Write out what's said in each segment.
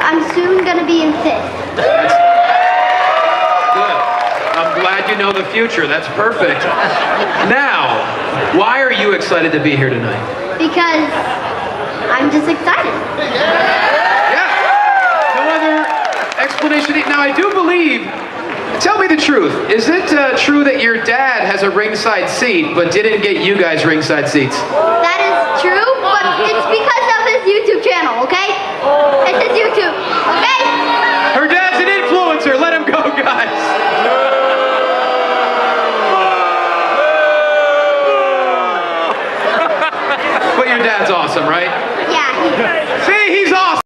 I'm soon going to be in 5th. That's good. I'm glad you know the future. That's perfect. Now, why are you excited to be here tonight? Because I'm just excited. Yeah. No other explanation. Now, I do believe, tell me the truth. Is it true that your dad has a ringside seat, but didn't get you guys ringside seats? That is true, but it's because of his YouTube channel, okay? It's his YouTube, okay? Her dad's an influencer. Let him go, guys. But your dad's awesome, right? Yeah. See, he's awesome.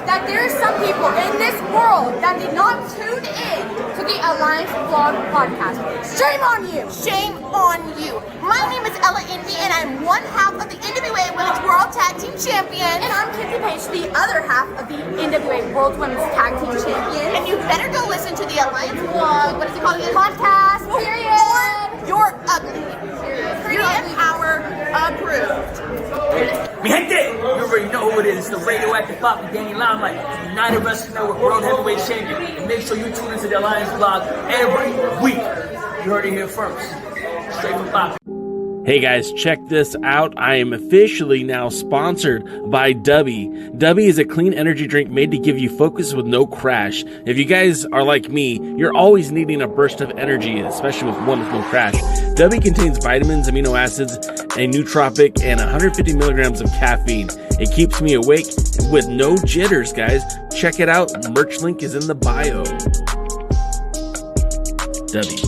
That there are some people in this world that did not tune in to the Alliance Vlog podcast. Shame on you! Shame on you! My name is Ella Envy, and I'm one half of the NWA Women's World Tag Team Champion. And I'm Kinsey Page, the other half of the NWA World Women's Tag Team Champion. And you better go listen to the Alliance Vlog, what is it called again? Podcast, period. Or you're ugly. Pretty Empower approved. Mi gente, you already know who it is. It's the radioactive pop with Danny Limelight, United Wrestling Network World Heavyweight Champion. And make sure you tune into the Alliance Vlog every week. You heard it here first. Straight from Pop. Hey guys, check this out. I am officially now sponsored by Dubby. Dubby is a clean energy drink made to give you focus with no crash. If you guys are like me, you're always needing a burst of energy, especially with one with no crash. Dubby contains vitamins, amino acids, a nootropic, and 150 milligrams of caffeine. It keeps me awake with no jitters, guys. Check it out. Merch link is in the bio. Dubby.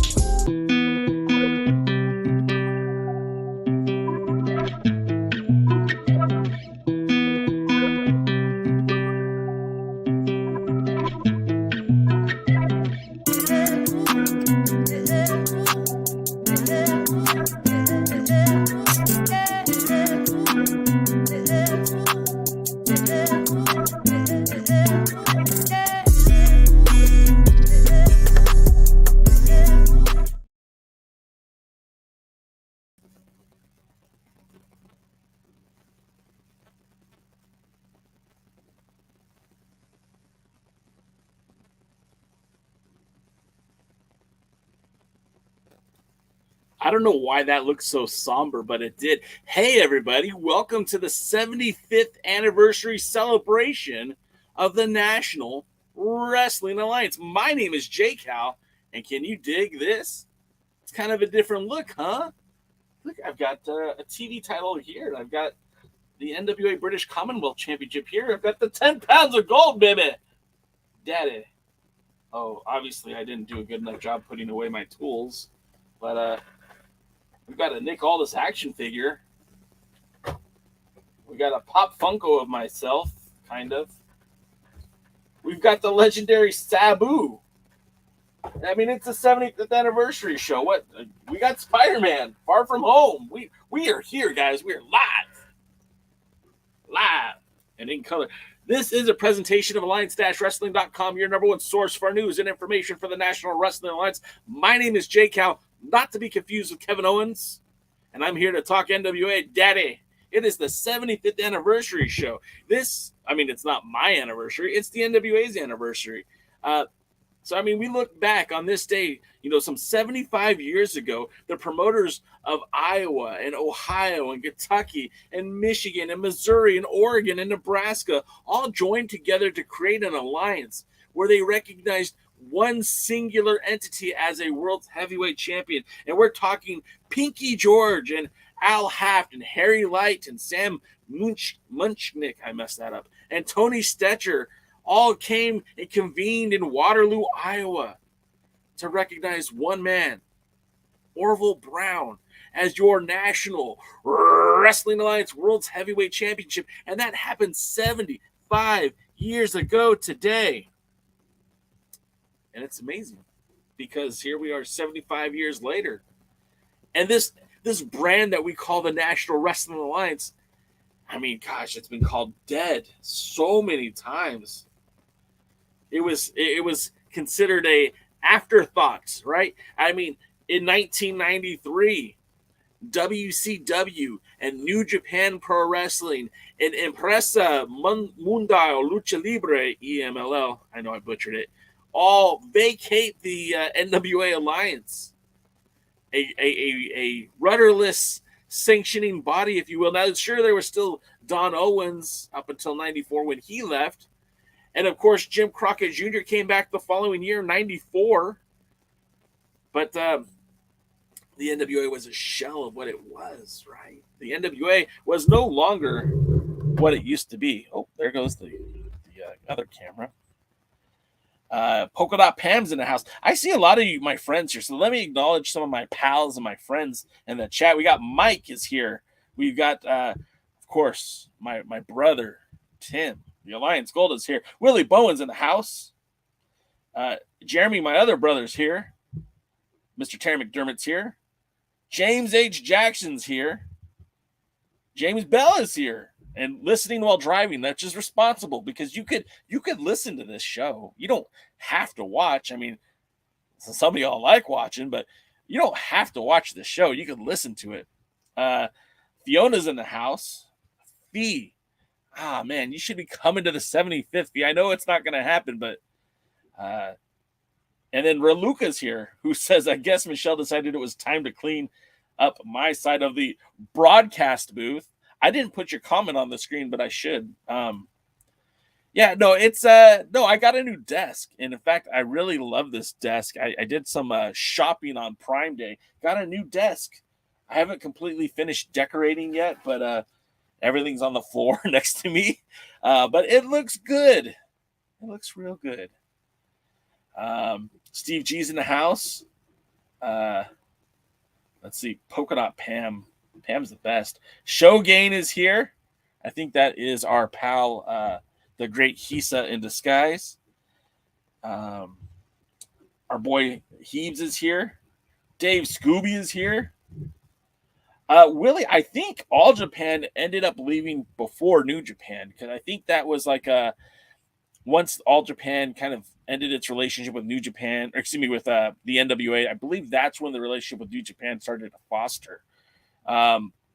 I don't know why that looks so somber, but it did. Hey, everybody. Welcome to the 75th anniversary celebration of the National Wrestling Alliance. My name is J Cal, and can you dig this? It's kind of a different look, huh? Look, I've got a TV title here. I've got the NWA British Commonwealth Championship here. I've got the 10 pounds of gold, baby. Daddy. Oh, obviously I didn't do a good enough job putting away my tools, but we've got a Nick Aldis action figure. We got a Pop Funko of myself, kind of. We've got the legendary Sabu. I mean, it's the 75th anniversary show. What? We got Spider-Man, Far From Home. We are here, guys. We are live, and in color. This is a presentation of Alliance-Wrestling.com, your number one source for news and information for the National Wrestling Alliance. My name is J Cal. Not to be confused with Kevin Owens, and I'm here to talk NWA. Daddy, it is the 75th anniversary show. It's not my anniversary. It's the NWA's anniversary. So, we look back on this day, some 75 years ago, the promoters of Iowa and Ohio and Kentucky and Michigan and Missouri and Oregon and Nebraska all joined together to create an alliance where they recognized one singular entity as a world heavyweight champion. And we're talking Pinkie George and Al Haft and Harry Light and Sam Munchnick, I messed that up, and Tony Stecher all came and convened in Waterloo, Iowa to recognize one man, Orville Brown, as your National Wrestling Alliance World's Heavyweight Championship. And that happened 75 years ago today. And it's amazing because here we are 75 years later. And this brand that we call the National Wrestling Alliance, it's been called dead so many times. It was considered a afterthought, right? In 1993, WCW, and New Japan Pro Wrestling, and Empresa Mundial Lucha Libre, EMLL, I know I butchered it, all vacate the NWA Alliance. A rudderless sanctioning body, if you will. Now, sure, there was still Don Owens up until 94 when he left. And, of course, Jim Crockett Jr. came back the following year, 94. But the NWA was a shell of what it was, right? The NWA was no longer what it used to be. Oh, there goes the other camera. Polka Dot Pam's in the house. I see a lot of you, my friends here. So let me acknowledge some of my pals and my friends in the chat. We got Mike is here. We've got, of course, my brother, Tim. The Alliance Gold is here. Willie Bowen's in the house. Jeremy, my other brother's here. Mr. Terry McDermott's here. James H. Jackson's here. James Bell is here. And listening while driving, that's just responsible, because you could listen to this show. You don't have to watch. I mean, some of y'all like watching, but you don't have to watch the show. You can listen to it. Fiona's in the house. Fee. Ah, man, you should be coming to the 75th Fee. I know it's not going to happen, but and then Raluca's here, who says, I guess Michelle decided it was time to clean up my side of the broadcast booth. I didn't put your comment on the screen, but I should. Yeah, no, it's no, I got a new desk. And in fact, I really love this desk. I did some shopping on Prime Day. Got a new desk. I haven't completely finished decorating yet, but everything's on the floor next to me. But it looks good. It looks real good. Steve G's in the house. Let's see, Polka Dot Pam. Pam's the best. Shogain is here. I think that is our pal, the great Hisa in disguise. Our boy Heaves is here. Dave Scooby is here. Willie, I think All Japan ended up leaving before New Japan, because I think that was like once All Japan kind of ended its relationship with New Japan, or excuse me, with the NWA, I believe that's when the relationship with New Japan started to foster.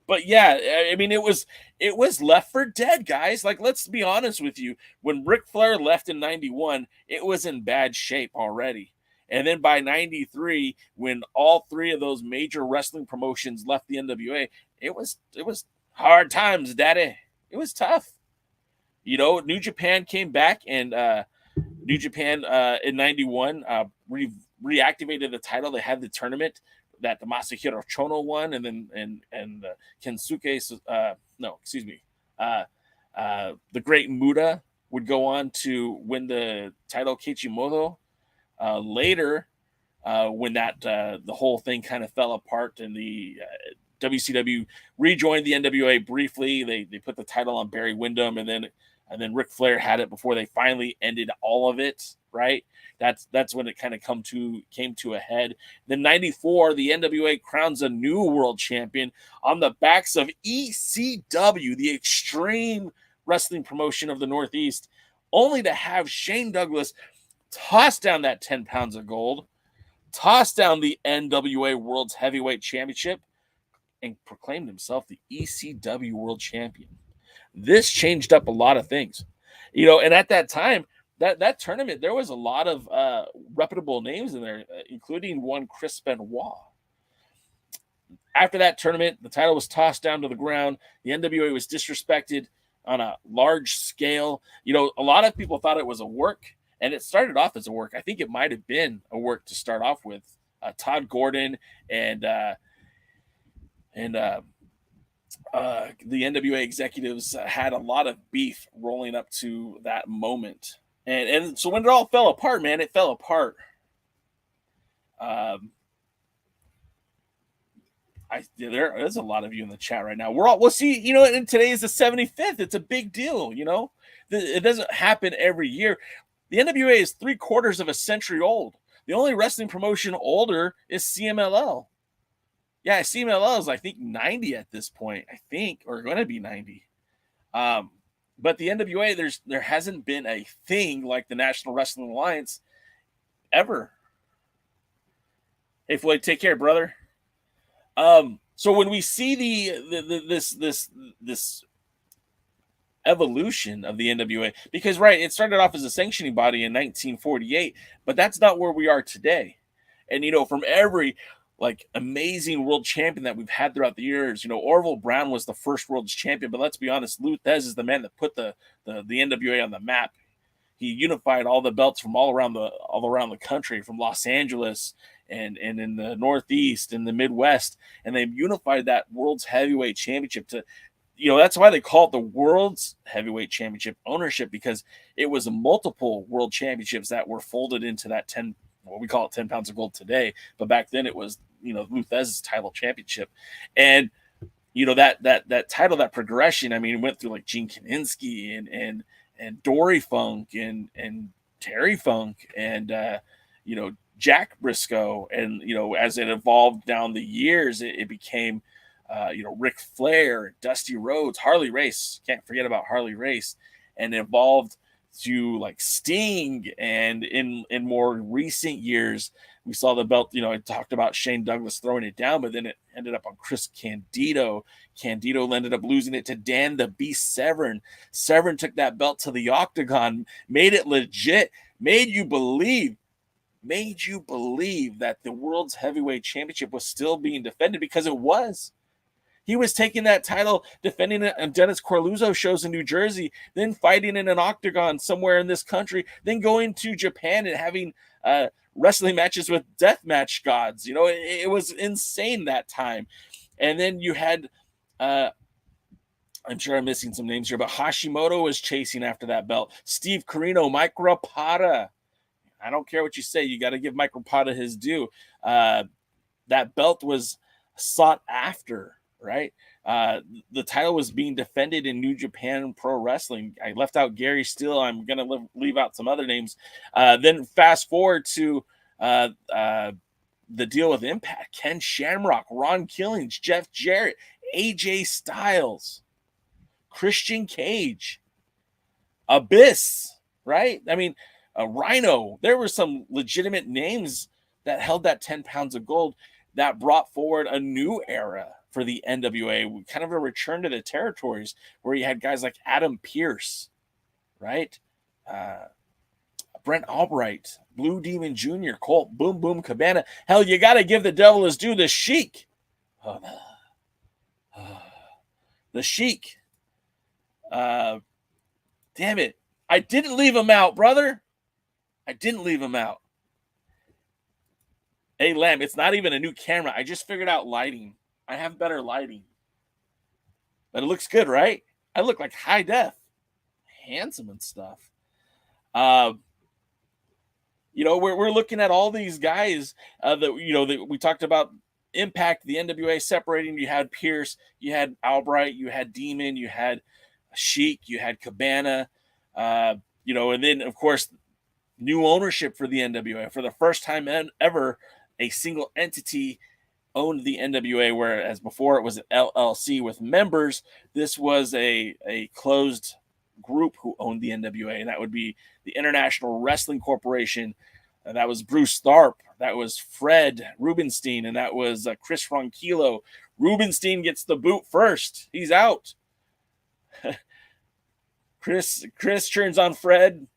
But yeah, I mean, it was left for dead, guys. Like, let's be honest with you. When Ric Flair left in 91, it was in bad shape already. And then by 93, when all three of those major wrestling promotions left the NWA, it was hard times, daddy. It was tough. You know, New Japan came back, and New Japan in 91 reactivated the title. They had the tournament that the Masahiro Chono won, and then Kensuke, the Great Muda would go on to win the title. Kichimoto later, when that the whole thing kind of fell apart, and the WCW rejoined the NWA briefly, they put the title on Barry Windham, and then Ric Flair had it before they finally ended all of it. Right. That's when it kind of came to a head. Then 94, the NWA crowns a new world champion on the backs of ECW, the Extreme Wrestling promotion of the Northeast, only to have Shane Douglas toss down that 10 pounds of gold, toss down the NWA World's Heavyweight Championship, and proclaimed himself the ECW World Champion. This changed up a lot of things, you know, and at that time, that tournament, there was a lot of reputable names in there, including one Chris Benoit. After that tournament, the title was tossed down to the ground. The NWA was disrespected on a large scale. You know, a lot of people thought it was a work, and it started off as a work. I think it might have been a work to start off with. Todd Gordon and the NWA executives had a lot of beef rolling up to that moment. And so when it all fell apart, man, it fell apart. There's a lot of you in the chat right now. We'll see, you know, and today is the 75th. It's a big deal, you know. It doesn't happen every year. The NWA is 3/4 of a century old. The only wrestling promotion older is CMLL. Yeah, CMLL is, I think, 90 at this point, I think, or going to be 90. But the NWA, there hasn't been a thing like the National Wrestling Alliance ever. Hey, Floyd, take care, brother. So when we see this evolution of the NWA, because right, it started off as a sanctioning body in 1948, but that's not where we are today. And from every like amazing world champion that we've had throughout the years, Orville Brown was the first world champion, but let's be honest, Lou Thez is the man that put the NWA on the map. He unified all the belts from all around the country, from Los Angeles and in the Northeast and the Midwest, and they unified that world's heavyweight championship to, that's why they call it the World's Heavyweight Championship ownership, because it was multiple world championships that were folded into that 10, what we call it 10 pounds of gold today. But back then it was, Lou Thesz's title championship. And, that title, that progression, I mean, it went through like Gene Kiniski and Dory Funk and Terry Funk and, Jack Briscoe. And, as it evolved down the years, it became, Ric Flair, Dusty Rhodes, Harley Race. Can't forget about Harley Race. And it evolved to like Sting. And in more recent years, we saw the belt, I talked about Shane Douglas throwing it down, but then it ended up on Chris Candido. Candido ended up losing it to Dan the Beast Severn. Severn took that belt to the Octagon, made it legit, made you believe that the World's Heavyweight Championship was still being defended, because it was. He was taking that title, defending it on Dennis Corluzzo shows in New Jersey, then fighting in an octagon somewhere in this country, then going to Japan and having wrestling matches with deathmatch gods. It was insane that time. And then you had, I'm sure I'm missing some names here, but Hashimoto was chasing after that belt. Steve Corino, Mike Rapata. I don't care what you say. You got to give Mike Rapata his due. That belt was sought after. Right, the title was being defended in New Japan Pro Wrestling. I left out Gary Steele. I'm gonna leave out some other names. Then fast forward to the deal with Impact: Ken Shamrock, Ron Killings, Jeff Jarrett, AJ Styles, Christian Cage, Abyss. Right? I mean, Rhino. There were some legitimate names that held that 10 pounds of gold that brought forward a new era for the NWA, kind of a return to the territories, where you had guys like Adam Pearce, right? Brent Albright, Blue Demon Jr., Colt Boom Boom Cabana. Hell, you got to give the devil his due. The Sheik. The Sheik. Damn it. I didn't leave him out, brother. I didn't leave him out. Hey, Lamb, it's not even a new camera. I just figured out lighting. I have better lighting. But it looks good, right? I look like high def. Handsome and stuff. We're looking at all these guys that we talked about. Impact, the NWA separating. You had Pierce, you had Albright, you had Demon, you had Sheik, you had Cabana, and then of course new ownership for the NWA. For the first time ever, a single entity owned the NWA, whereas before it was an LLC with members. This was a closed group who owned the NWA, and that would be the International Wrestling Corporation. That was Bruce Tharp, that was Fred Rubenstein, and that was Chris Ronquillo. Rubenstein gets the boot first. He's out. Chris turns on Fred.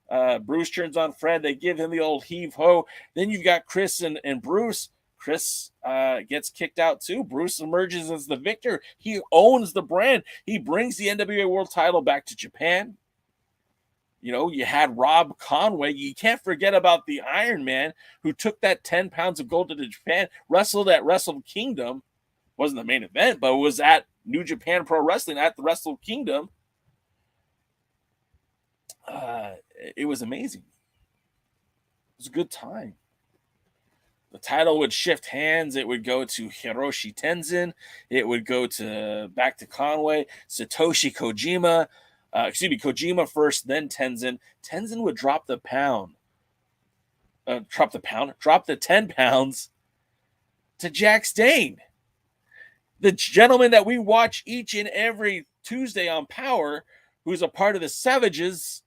Bruce turns on Fred. They give him the old heave-ho. Then you've got Chris and Bruce. Chris gets kicked out too. Bruce emerges as the victor. He owns the brand. He brings the NWA World title back to Japan. You had Rob Conway. You can't forget about the Iron Man, who took that 10 pounds of gold to Japan, wrestled at Wrestle Kingdom. Wasn't the main event, but was at New Japan Pro Wrestling at the Wrestle Kingdom. It was amazing. It was a good time. The title would shift hands. It would go to Hiroshi Tenzin. It would go back to Conway. Satoshi Kojima. Kojima first, then Tenzin. Tenzin would drop the 10 pounds to Jack Stane. The gentleman that we watch each and every Tuesday on Power, who's a part of the Savages,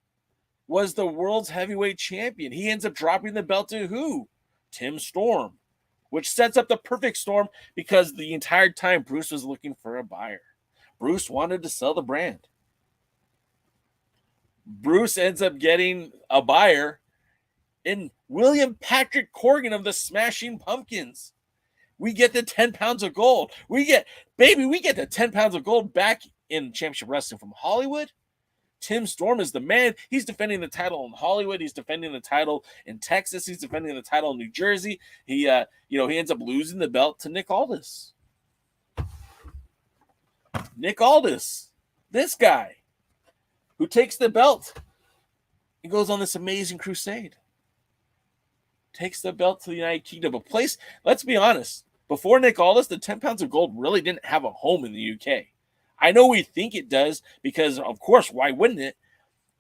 was the world's heavyweight champion. He ends up dropping the belt to who? Tim Storm. which sets up the perfect storm because the entire time Bruce was looking for a buyer. Bruce wanted to sell the brand. Bruce ends up getting a buyer in William Patrick Corgan of the Smashing Pumpkins. We get the 10 pounds of gold. We get the 10 pounds of gold back in Championship Wrestling from Hollywood. Tim Storm is the man. He's defending the title in Hollywood. He's defending the title in Texas. He's defending the title in New Jersey. He ends up losing the belt to Nick Aldis. Nick Aldis, this guy who takes the belt and goes on this amazing crusade. Takes the belt to the United Kingdom, a place, let's be honest, before Nick Aldis, the 10 pounds of gold really didn't have a home in the UK. I know we think it does because, of course, why wouldn't it?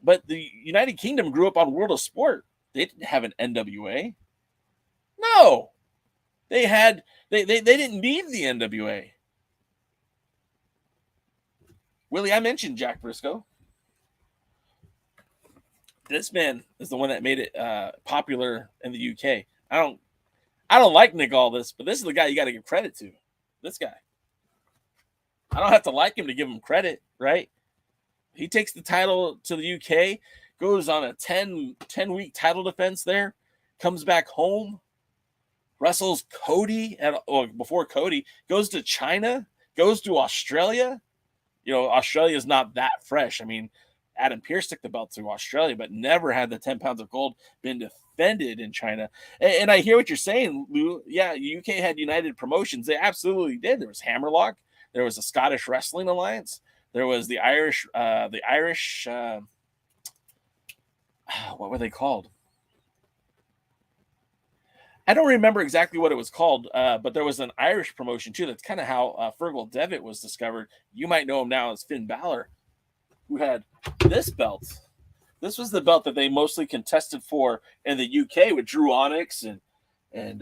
But the United Kingdom grew up on World of Sport. They didn't have an NWA. No. They didn't need the NWA. Willie, I mentioned Jack Briscoe. This man is the one that made it popular in the UK. I don't like Nick Aldis, but this is the guy you got to give credit to. This guy. I don't have to like him to give him credit, right? He takes the title to the UK, goes on a 10-week title defense there, comes back home, wrestles Cody before Cody, goes to China, goes to Australia. You know, Australia is not that fresh. I mean, Adam Pearce took the belt to Australia, but never had the 10 pounds of gold been defended in China. And I hear what you're saying, Lou. Yeah, UK had United Promotions. They absolutely did. There was Hammerlock. There was the Scottish Wrestling Alliance. There was the Irish, what were they called? I don't remember exactly what it was called, but there was an Irish promotion too. That's kind of how Fergal Devitt was discovered. You might know him now as Finn Balor, who had this belt. This was the belt that they mostly contested for in the UK with Drew Onyx and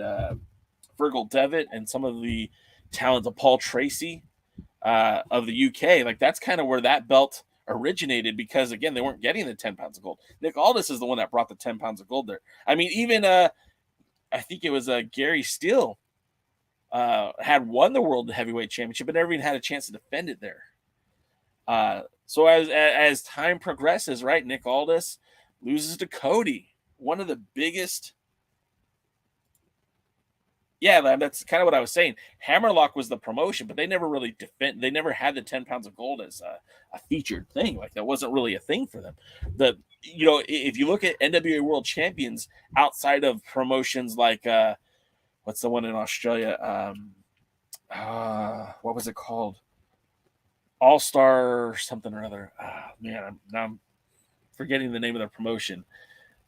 Fergal Devitt and some of the talents of Paul Tracy of the UK. Like, that's kind of where that belt originated because, again, they weren't getting the 10 pounds of gold. Nick Aldis is the one that brought the 10 pounds of gold there. I mean, even I think it was Gary Steele had won the World Heavyweight Championship but never even had a chance to defend it there. So as time progresses, right, Nick Aldis loses to Cody, one of the biggest. Yeah, that's kind of what I was saying. Hammerlock was the promotion, but they never really they never had the 10 pounds of gold as a featured thing. Like, that wasn't really a thing for them. If you look at NWA World Champions outside of promotions like what's the one in Australia? What was it called? All-Star something or other. I'm forgetting the name of the promotion.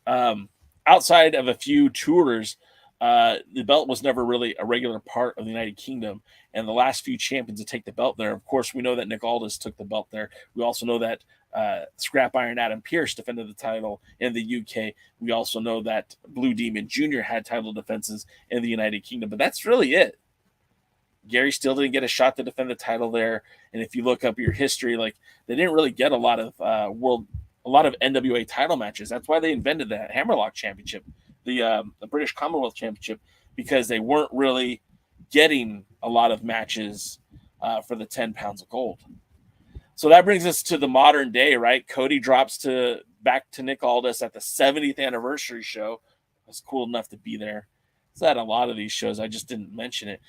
Outside of a few tours, the belt was never really a regular part of the United Kingdom, and the last few champions to take the belt there. Of course, we know that Nick Aldis took the belt there. We also know that Scrap Iron Adam Pearce defended the title in the UK. We also know that Blue Demon Jr. had title defenses in the United Kingdom, but that's really it. Gary still didn't get a shot to defend the title there, and if you look up your history, like, they didn't really get a lot of NWA title matches. That's why they invented the Hammerlock Championship, the British Commonwealth Championship, because they weren't really getting a lot of matches for the 10 pounds of gold. So that brings us to the modern day, right? Cody drops back to Nick Aldis at the 70th anniversary show. I was cool enough to be there. It's at a lot of these shows. I just didn't mention it.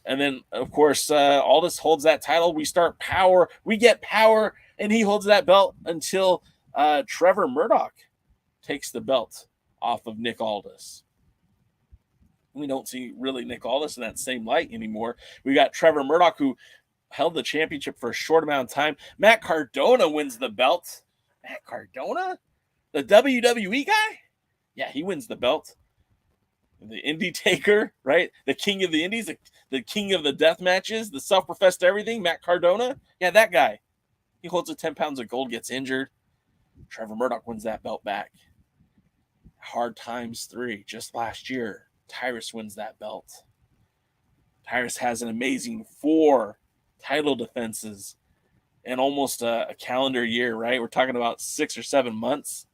And then, of course, Aldis holds that title. We start Power. We get Power, and he holds that belt until Trevor Murdoch takes the belt off of Nick Aldis. We don't see really Nick Aldis in that same light anymore. We got Trevor Murdoch, who held the championship for a short amount of time. Matt Cardona wins the belt. Matt Cardona? The WWE guy? Yeah, he wins the belt. The Indie Taker, right? The king of the Indies, the king of the death matches, the self-professed everything, Matt Cardona. Yeah, that guy. He holds the 10 pounds of gold, gets injured. Trevor Murdoch wins that belt back. Hard Times 3, just last year, Tyrus wins that belt. Tyrus has an amazing 4 title defenses in almost a calendar year, right? We're talking about 6 or 7 months.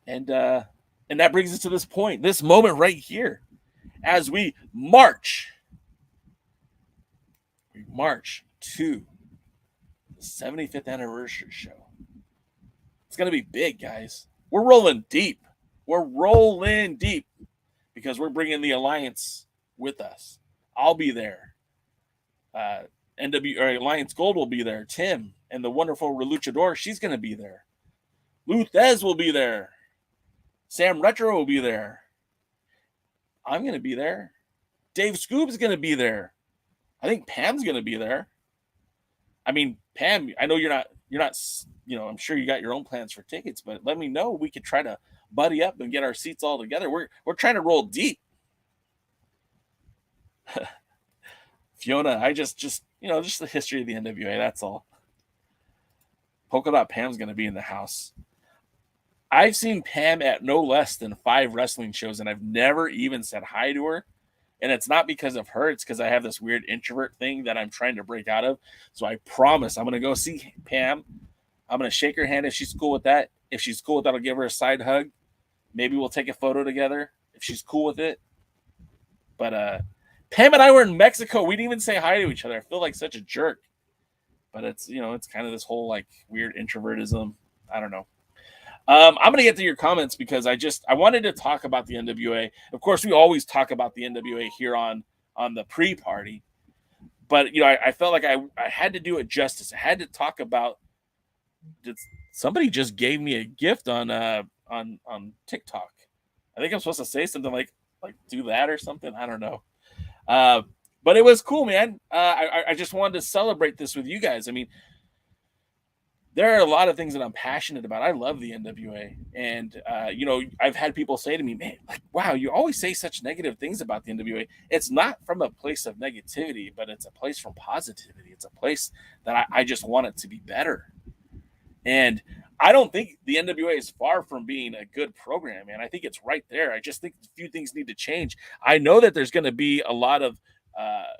And that brings us to this point, this moment right here. as we march to the 75th anniversary show. It's going to be big, guys. We're rolling deep. Because we're bringing the Alliance with us. I'll be there. Alliance Gold will be there. Tim and the wonderful Reluchador, she's going to be there. Luthez will be there. Sam Retro will be there. I'm going to be there. Dave Scoob's going to be there. I think Pam's going to be there. I mean, Pam, I know you're not, I'm sure you got your own plans for tickets, but let me know. We could try to buddy up and get our seats all together. We're trying to roll deep. Fiona, I just the history of the NWA, that's all. Polka Dot Pam's going to be in the house. I've seen Pam at no less than 5 wrestling shows, and I've never even said hi to her. And it's not because of her. It's because I have this weird introvert thing that I'm trying to break out of. So I promise I'm going to go see Pam. I'm going to shake her hand if she's cool with that. If she's cool with that, I'll give her a side hug. Maybe we'll take a photo together if she's cool with it. But Pam and I were in Mexico. We didn't even say hi to each other. I feel like such a jerk. But it's, it's kind of this whole like weird introvertism. I don't know. I'm going to get to your comments because I wanted to talk about the NWA. Of course, we always talk about the NWA here on the pre-party. But, I felt like I had to do it justice. I had to talk about somebody just gave me a gift on TikTok. I think I'm supposed to say something like do that or something. I don't know. But it was cool, man. I just wanted to celebrate this with you guys. I mean, there are a lot of things that I'm passionate about. I love the NWA. And, I've had people say to me, man, like, wow, you always say such negative things about the NWA. It's not from a place of negativity, but it's a place from positivity. It's a place that I just want it to be better. And I don't think the NWA is far from being a good program, man. I think it's right there. I just think a few things need to change. I know that there's going to be a lot of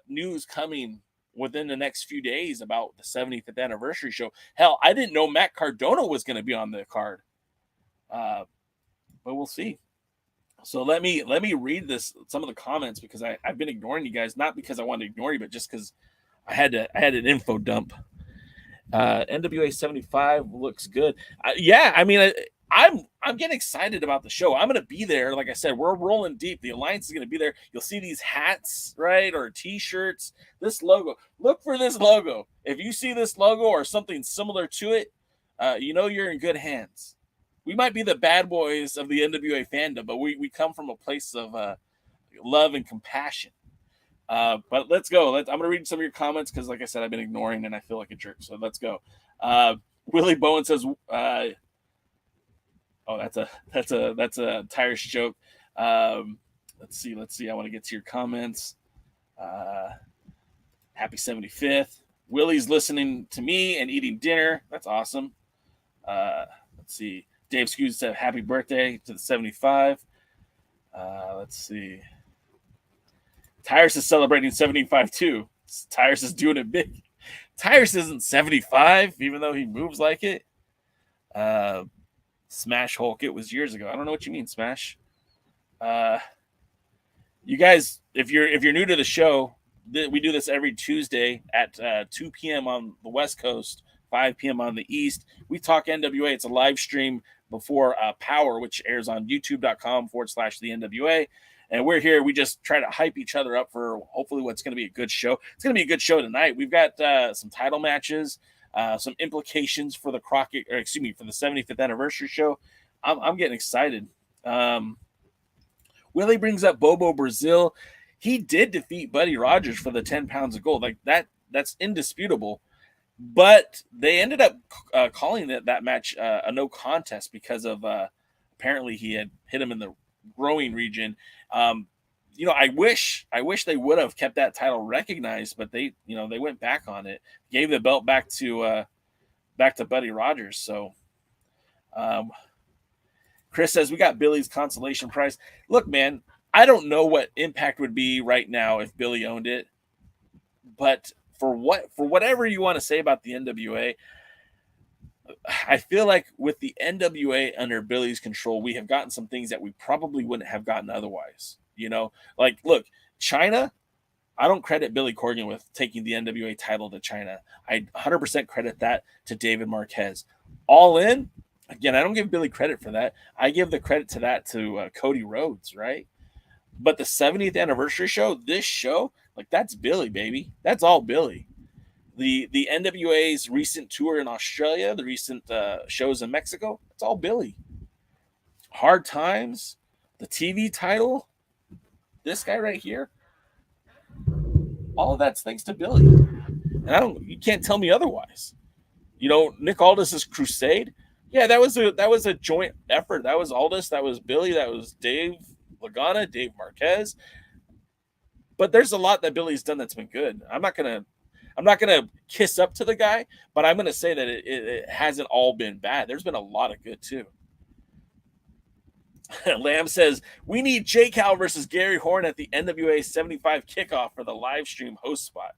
news coming within the next few days about the 75th anniversary show. Hell, I didn't know Matt Cardona was going to be on the card. But we'll see. So let me read some of the comments because I've been ignoring you guys, not because I wanted to ignore you, but just because I had an info dump. NWA 75 looks good. Yeah, I mean, I'm getting excited about the show. I'm going to be there. Like I said, we're rolling deep. The Alliance is going to be there. You'll see these hats, right? Or T-shirts. This logo. Look for this logo. If you see this logo or something similar to it, you're in good hands. We might be the bad boys of the NWA fandom, but we come from a place of love and compassion. But let's go. I'm going to read some of your comments because, like I said, I've been ignoring and I feel like a jerk. So let's go. Willie Bowen says, "Oh, that's a Tyrus joke." Let's see. I want to get to your comments. Happy 75th. Willie's listening to me and eating dinner. That's awesome. Let's see. Dave Scoos said, "Happy birthday to the 75." Let's see. Tyrus is celebrating 75 too. Tyrus is doing it big. Tyrus isn't 75, even though he moves like it. Smash Hulk, it was years ago. I don't know what you mean, Smash. You guys, if you're new to the show, we do this every Tuesday at 2 p.m. on the West Coast, 5 p.m. on the East. We talk NWA. It's a live stream before Power, which airs on youtube.com/the NWA. And we're here. We just try to hype each other up for hopefully what's going to be a good show. It's going to be a good show tonight. We've got some title matches, some implications for the for the 75th anniversary show. I'm getting excited. Willie brings up Bobo Brazil. He did defeat Buddy Rogers for the 10 pounds of gold. Like that's indisputable. But they ended up calling that match a no contest because of apparently he had hit him in the growing region. I wish they would have kept that title recognized, but they went back on it, gave the belt back to Buddy Rogers. So, Chris says we got Billy's consolation prize. Look, man, I don't know what Impact would be right now if Billy owned it, but for whatever you want to say about the NWA, I feel like with the NWA under Billy's control, we have gotten some things that we probably wouldn't have gotten otherwise. You know, like, look, China, I don't credit Billy Corgan with taking the NWA title to China. I 100% credit that to David Marquez. All In, again, I don't give Billy credit for that. I give the credit to that to Cody Rhodes, right? But the 70th anniversary show, this show, like, that's Billy, baby. That's all Billy. The NWA's recent tour in Australia, the recent shows in Mexico, it's all Billy. Hard Times, the TV title, this guy right here, all of that's thanks to Billy. And you can't tell me otherwise. You know, Nick Aldis's Crusade, yeah, that was a joint effort. That was Aldis, that was Billy, that was Dave Lagana, Dave Marquez. But there's a lot that Billy's done that's been good. I'm not gonna kiss up to the guy, but I'm gonna say that it hasn't all been bad. There's been a lot of good too. Lamb says, we need J. Cal versus Gary Horn at the NWA 75 kickoff for the live stream host spot.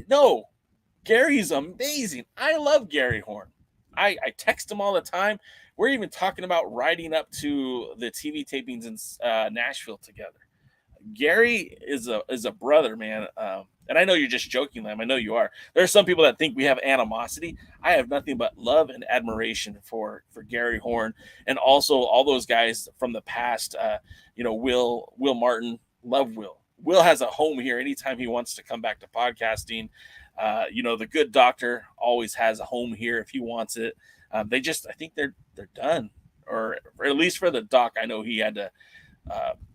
No, Gary's amazing. I love Gary Horn. I text him all the time. We're even talking about riding up to the TV tapings in Nashville together. Gary is a brother, man. And I know you're just joking, Lamb. I know you are. There are some people that think we have animosity. I have nothing but love and admiration for Gary Horn, and also all those guys from the past. Will Martin, love Will. Will has a home here anytime he wants to come back to podcasting. The Good Doctor always has a home here if he wants it. I think they're done, or at least for the doc. I know he had to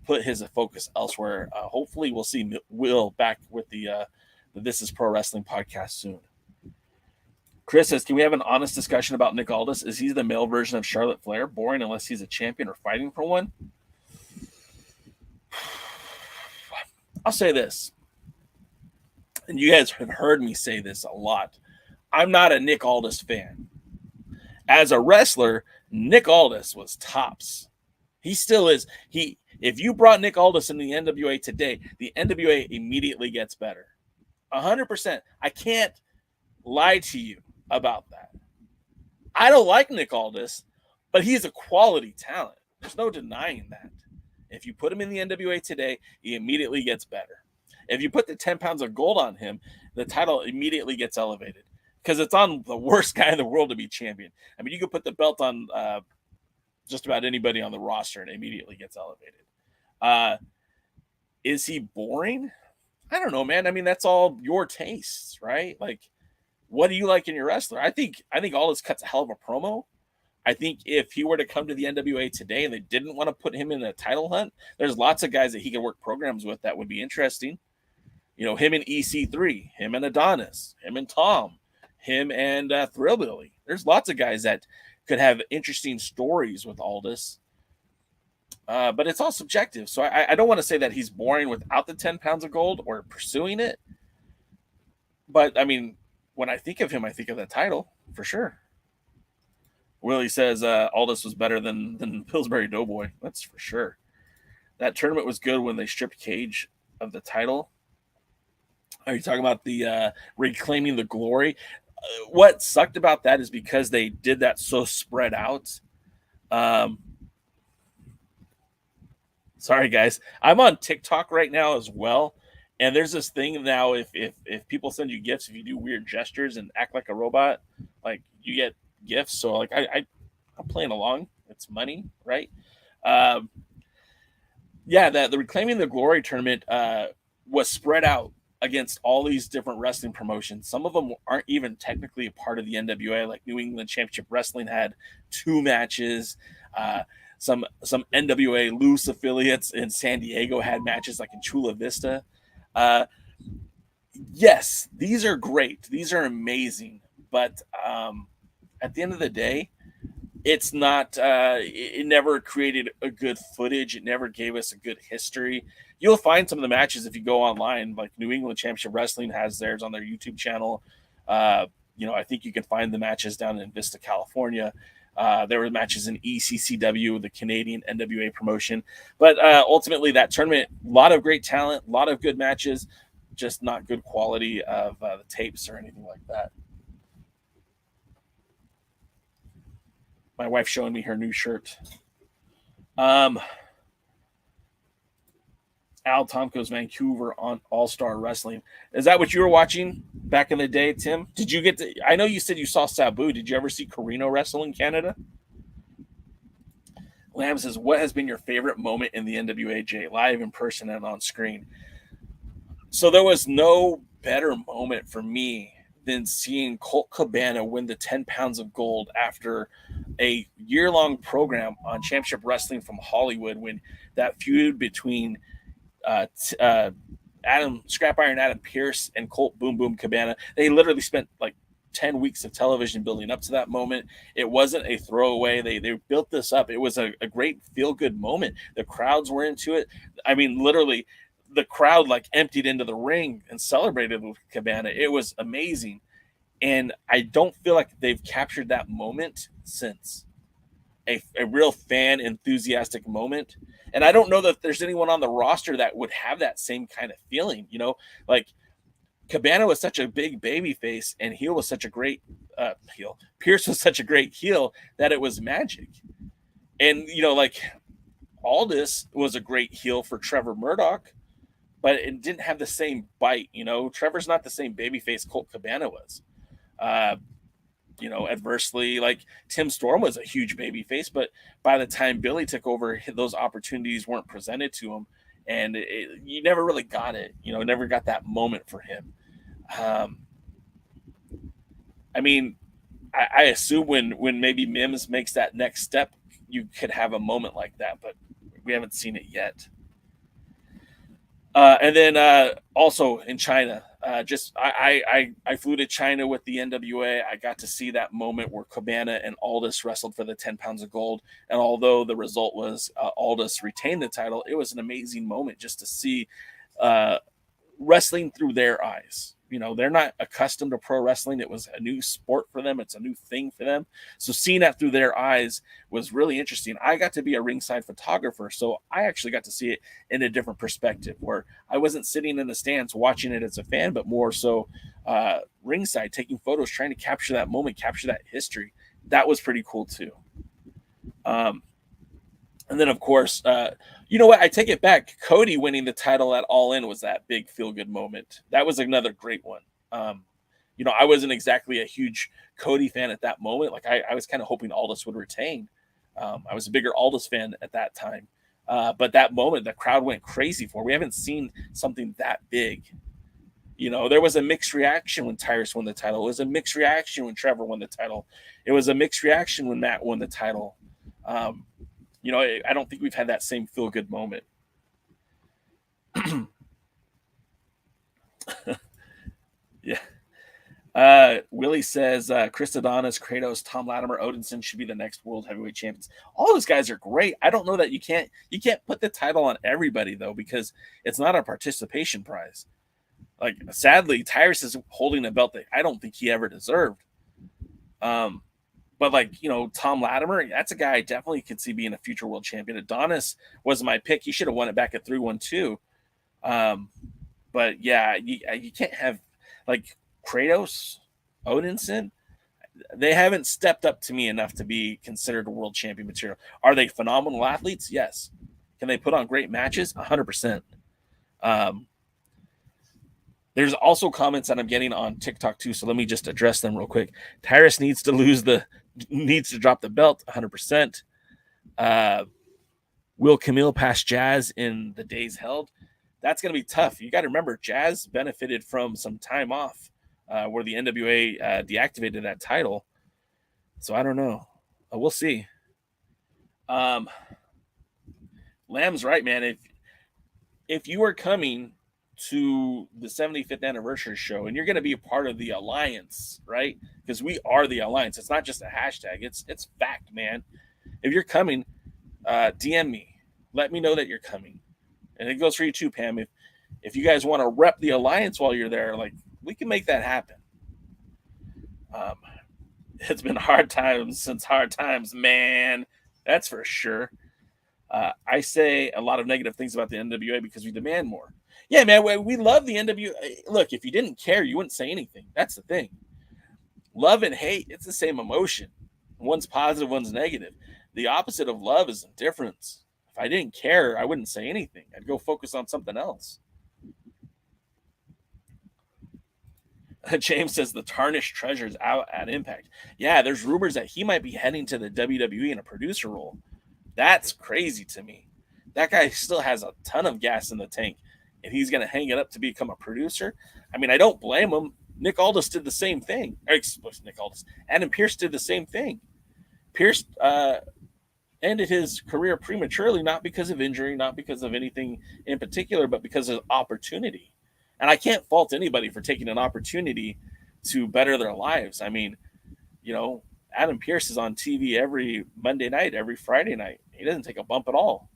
put his focus elsewhere. Hopefully we'll see Will back with the This Is Pro Wrestling podcast soon. Chris says, can we have an honest discussion about Nick Aldis? Is he the male version of Charlotte Flair? Boring unless he's a champion or fighting for one? I'll say this, and you guys have heard me say this a lot. I'm not a Nick Aldis fan. As a wrestler, Nick Aldis was tops. He still is. If you brought Nick Aldis in the NWA today, the NWA immediately gets better. 100%. I can't lie to you about that. I don't like Nick Aldis, but he's a quality talent. There's no denying that. If you put him in the NWA today, he immediately gets better. If you put the 10 pounds of gold on him, the title immediately gets elevated because it's on the worst guy in the world to be champion. I mean, you could put the belt on just about anybody on the roster and it immediately gets elevated. Is he boring? I don't know, man. I mean, that's all your tastes, right? Like, what do you like in your wrestler? I think Aldis cuts a hell of a promo. I think if he were to come to the NWA today and they didn't want to put him in a title hunt, there's lots of guys that he could work programs with that would be interesting. You know, him and EC3, him and Adonis, him and Tom, him and Thrillbilly. There's lots of guys that could have interesting stories with Aldis. But it's all subjective. So I don't want to say that he's boring without the 10 pounds of gold or pursuing it. But, I mean, when I think of him, I think of that title for sure. Willie says Aldis was better than Pillsbury Doughboy. That's for sure. That tournament was good when they stripped Cage of the title. Are you talking about the reclaiming the glory? What sucked about that is because they did that so spread out. Sorry, guys. I'm on TikTok right now as well. And there's this thing now, if people send you gifts, if you do weird gestures and act like a robot, like you get gifts. So like I'm playing along. It's money, right? The Reclaiming the Glory tournament was spread out against all these different wrestling promotions. Some of them aren't even technically a part of the NWA, like New England Championship Wrestling had 2 matches. Some NWA loose affiliates in San Diego had matches like in Chula Vista. Yes, these are great. These are amazing. But at the end of the day, it's not, it never created a good footage. It never gave us a good history. You'll find some of the matches if you go online, like New England Championship Wrestling has theirs on their YouTube channel. I think you can find the matches down in Vista, California. There were matches in ECCW, the Canadian NWA promotion. But ultimately, that tournament, a lot of great talent, a lot of good matches, just not good quality of the tapes or anything like that. My wife's showing me her new shirt. Al Tomko's Vancouver on All-Star Wrestling. Is that what you were watching back in the day, Tim? Did you get to? I know you said you saw Sabu. Did you ever see Carino wrestle in Canada? Lamb says, what has been your favorite moment in the NWAJ, live, in person, and on screen? So there was no better moment for me than seeing Colt Cabana win the 10 pounds of gold after a year-long program on Championship Wrestling from Hollywood, when that feud between Adam Scrap Iron Adam Pearce and Colt Boom Boom Cabana, they literally spent like 10 weeks of television building up to that moment. It wasn't a throwaway. They built this up. It was a great feel-good moment. The crowds were into it. I mean, literally, the crowd like emptied into the ring and celebrated with Cabana. It was amazing. And I don't feel like they've captured that moment since. A real fan enthusiastic moment. And I don't know that there's anyone on the roster that would have that same kind of feeling, you know, like Cabana was such a big baby face and heel was such a great heel. Pierce was such a great heel that it was magic. And, you know, like Aldis was a great heel for Trevor Murdoch, but it didn't have the same bite. You know, Trevor's not the same babyface Colt Cabana was. You know, adversely, like Tim Storm was a huge babyface, but by the time Billy took over, those opportunities weren't presented to him, and you never really got it. You know, never got that moment for him. I mean, I assume when maybe Mims makes that next step, you could have a moment like that, but we haven't seen it yet. And then also in China, I flew to China with the NWA. I got to see that moment where Cabana and Aldis wrestled for the 10 pounds of gold. And although the result was Aldis retained the title, it was an amazing moment just to see wrestling through their eyes. You know, they're not accustomed to pro wrestling. It was a new sport for them. It's a new thing for them. So seeing that through their eyes was really interesting. I got to be a ringside photographer, so I actually got to see it in a different perspective, where I wasn't sitting in the stands watching it as a fan, but more so ringside, taking photos, trying to capture that moment, capture that history. That was pretty cool too. And then, of course, you know what? I take it back. Cody winning the title at All In was that big feel-good moment. That was another great one. You know, I wasn't exactly a huge Cody fan at that moment. Like, I was kind of hoping Aldis would retain. I was a bigger Aldis fan at that time. But that moment, the crowd went crazy for. We haven't seen something that big. You know, there was a mixed reaction when Tyrus won the title. It was a mixed reaction when Trevor won the title. It was a mixed reaction when Matt won the title. You know, I don't think we've had that same feel-good moment. Yeah. Willie says Chris Adonis, Kratos, Tom Latimer, Odinson should be the next world heavyweight champions. All those guys are great. I don't know that you can't put the title on everybody, though, because it's not a participation prize. Like, sadly, Tyrus is holding a belt that I don't think he ever deserved. But, like, you know, Tom Latimer, that's a guy I definitely could see being a future world champion. Adonis was my pick. He should have won it back at 3-1-2. But, yeah, you can't have, like, Kratos, Odinson. They haven't stepped up to me enough to be considered a world champion material. Are they phenomenal athletes? Yes. Can they put on great matches? 100%. There's also comments that I'm getting on TikTok, too, so let me just address them real quick. Tyrus needs to drop the belt, 100%. Will Camille pass Jazz in the days held? That's going to be tough. You got to remember, Jazz benefited from some time off where the NWA deactivated that title. So I don't know. We'll see. Lamb's right, man. If you are coming to the 75th anniversary show and you're going to be a part of the alliance, right? Because we are the alliance. It's not just a hashtag. It's fact, man. If you're coming, DM me. Let me know that you're coming. And it goes for you too, Pam. If you guys want to rep the alliance while you're there, like, we can make that happen. It's been hard times since hard times, man. That's for sure. I say a lot of negative things about the NWA because we demand more. Yeah, man, we love the NWA. Look, if you didn't care, you wouldn't say anything. That's the thing. Love and hate, it's the same emotion. One's positive, one's negative. The opposite of love is indifference. If I didn't care, I wouldn't say anything. I'd go focus on something else. James says the tarnished treasure's out at Impact. Yeah, there's rumors that he might be heading to the WWE in a producer role. That's crazy to me. That guy still has a ton of gas in the tank, and he's going to hang it up to become a producer. I mean, I don't blame him. Nick Aldis did the same thing. Adam Pearce did the same thing. Pearce ended his career prematurely, not because of injury, not because of anything in particular, but because of opportunity. And I can't fault anybody for taking an opportunity to better their lives. I mean, you know, Adam Pearce is on TV every Monday night, every Friday night. He doesn't take a bump at all.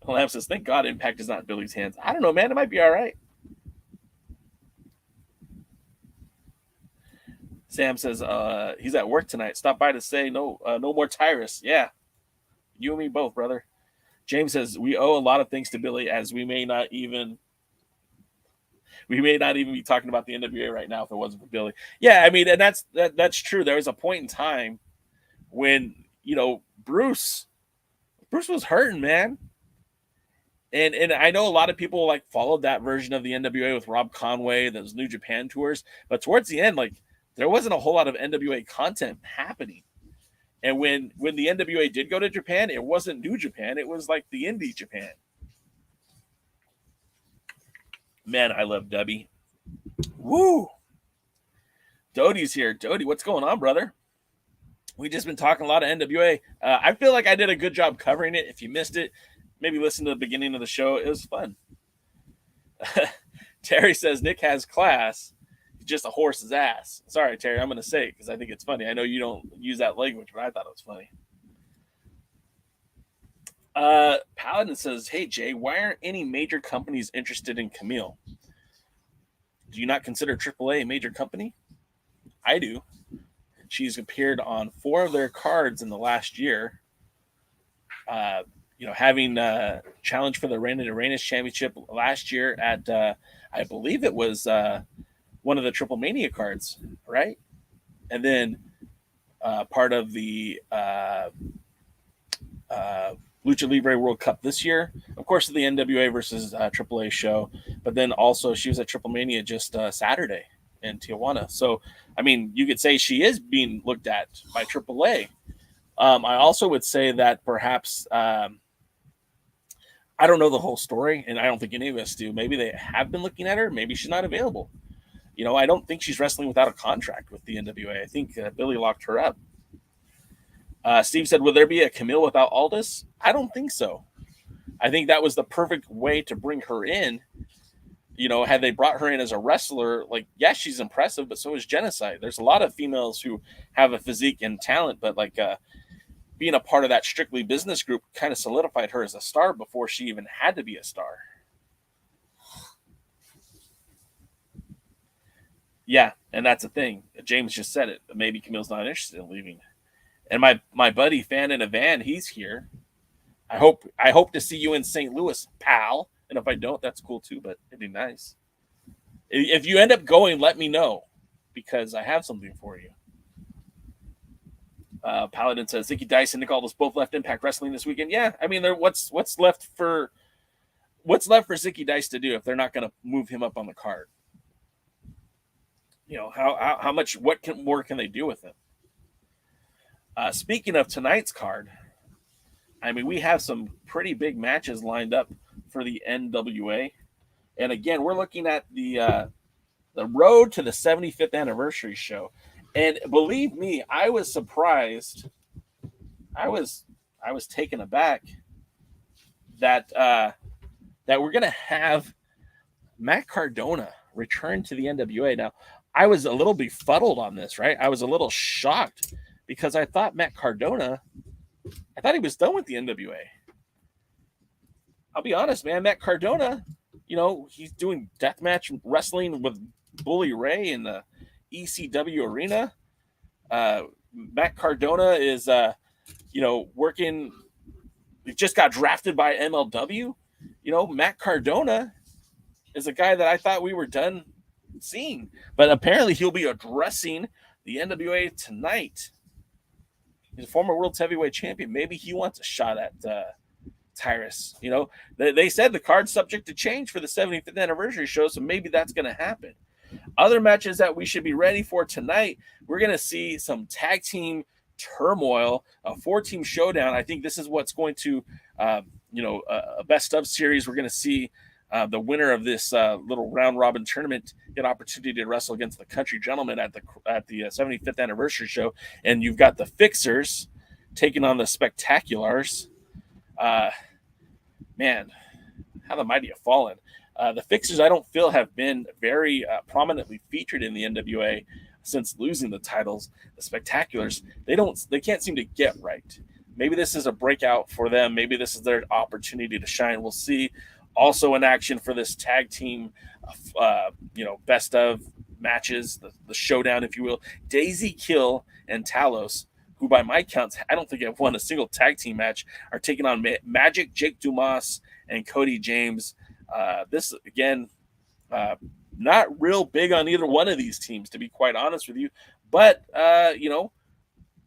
Lamb says, thank God Impact is not in Billy's hands. I don't know, man. It might be all right. Sam says, he's at work tonight. Stop by to say no more Tyrus. Yeah. You and me both, brother. James says, we owe a lot of things to Billy, as we may not even be talking about the NWA right now if it wasn't for Billy. Yeah, I mean, and that's true. There was a point in time when, you know, Bruce was hurting, man. And I know a lot of people like followed that version of the NWA with Rob Conway, those New Japan tours, but towards the end, like, there wasn't a whole lot of NWA content happening. And when the NWA did go to Japan, it wasn't New Japan. It was like the indie Japan. Man, I love Debbie. Woo! Doty's here. Doty, what's going on, brother? We just been talking a lot of NWA. I feel like I did a good job covering it. If you missed it, maybe listen to the beginning of the show. It was fun. Terry says, Nick has class. Just a horse's ass. Sorry, Terry, I'm going to say it because I think it's funny. I know you don't use that language, but I thought it was funny. Paladin says, hey, Jay, why aren't any major companies interested in Camille? Do you not consider AAA a major company? I do. She's appeared on 4 of their cards in the last year. You know, having challenged for the Reina de Reinas Championship last year at, I believe it was one of the Triple Mania cards, right? And then part of the Lucha Libre World Cup this year. Of course, the NWA versus AAA show. But then also she was at Triple Mania just Saturday in Tijuana. So, I mean, you could say she is being looked at by AAA. I also would say that perhaps I don't know the whole story, and I don't think any of us do. Maybe they have been looking at her. Maybe she's not available. You know, I don't think she's wrestling without a contract with the NWA. I think Billy locked her up. Steve said, will there be a Camille without Aldis? I don't think so. I think that was the perfect way to bring her in. You know, had they brought her in as a wrestler, like, yeah, she's impressive, but so is Genocide. There's a lot of females who have a physique and talent, but like being a part of that Strictly Business group kind of solidified her as a star before she even had to be a star. Yeah, and that's the thing. James just said it. Maybe Camille's not interested in leaving. And my buddy Fan in a Van, he's here. I hope to see you in St. Louis, pal. And if I don't, that's cool too, but it'd be nice. If you end up going, let me know, because I have something for you. Paladin says, Zicky Dice and Nick Aldis both left Impact Wrestling this weekend. Yeah, I mean, what's left for Zicky Dice to do if they're not going to move him up on the card? You know, how much, what more can they do with him? Speaking of tonight's card, I mean, we have some pretty big matches lined up for the NWA. And again, we're looking at the road to the 75th anniversary show. And believe me, I was surprised. I was taken aback that we're going to have Matt Cardona return to the NWA. Now, I was a little befuddled on this, right? I was a little shocked because I thought Matt Cardona, I thought he was done with the NWA. I'll be honest, man. Matt Cardona, you know, he's doing deathmatch wrestling with Bully Ray in the ECW arena. Matt Cardona is, working. He just got drafted by MLW. You know, Matt Cardona is a guy that I thought we were done seeing, but apparently he'll be addressing the NWA tonight. He's a former world's heavyweight champion. Maybe he wants a shot at Tyrus. You know, they said the card's subject to change for the 75th anniversary show, so maybe that's going to happen. Other matches that we should be ready for tonight, we're going to see some tag team turmoil, a 4-team showdown. I think this is what's going to, a best of series. We're going to see the winner of this little round robin tournament get an opportunity to wrestle against the Country Gentlemen at the 75th anniversary show. And you've got the Fixers taking on the Spectaculars. Man, how the mighty have fallen. The Fixers, I don't feel, have been very prominently featured in the NWA since losing the titles. The Spectaculars, they can't seem to get right. Maybe this is a breakout for them. Maybe this is their opportunity to shine. We'll see. Also in action for this tag team, best of matches, the showdown, if you will. Daisy Kill and Talos, who by my counts, I don't think have won a single tag team match, are taking on Magic, Jake Dumas, and Cody James. This, again, not real big on either one of these teams, to be quite honest with you. But,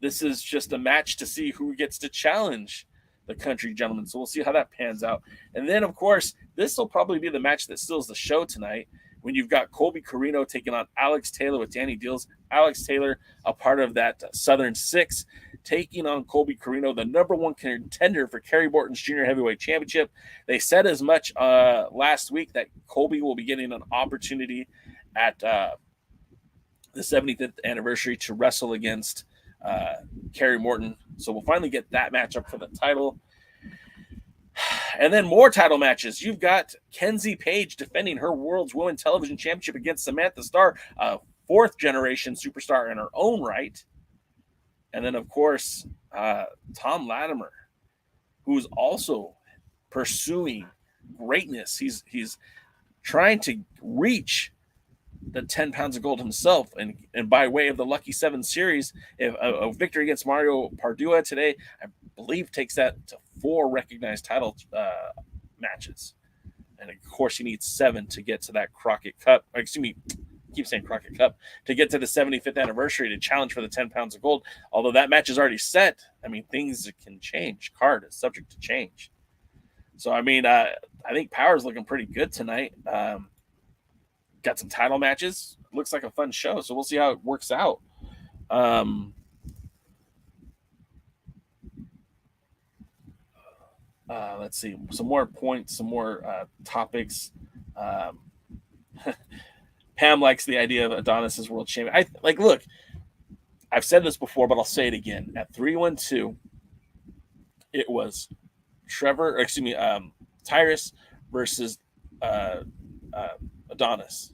this is just a match to see who gets to challenge the Country Gentlemen. So we'll see how that pans out. And then, of course, this will probably be the match that steals the show tonight when you've got Colby Carino taking on Alex Taylor with Danny Deals. Alex Taylor, a part of that Southern Six, taking on Colby Carino, the number one contender for Kerry Morton's Junior Heavyweight Championship. They said as much last week that Colby will be getting an opportunity at the 75th anniversary to wrestle against Kerry Morton. So we'll finally get that matchup for the title. And then more title matches. You've got Kenzie Page defending her World's Women Television Championship against Samantha Starr, a fourth-generation superstar in her own right. And then, of course, Tom Latimer, who's also pursuing greatness. He's trying to reach the 10 pounds of gold himself. And by way of the Lucky 7 series, a victory against Mario Pardua today, I believe takes that to 4 recognized title matches. And, of course, he needs 7 to get to that Crockett Cup. Excuse me, I keep saying Crockett Cup. To get to the 75th anniversary to challenge for the 10 pounds of gold. Although that match is already set, I mean, things can change. Card is subject to change. So, I mean, I think Power's looking pretty good tonight. Got some title matches. Looks like a fun show, so we'll see how it works out. Let's see. Some more points, some more topics. Pam likes the idea of Adonis as world champion. Look, I've said this before, but I'll say it again. At 312, it was Tyrus versus Adonis.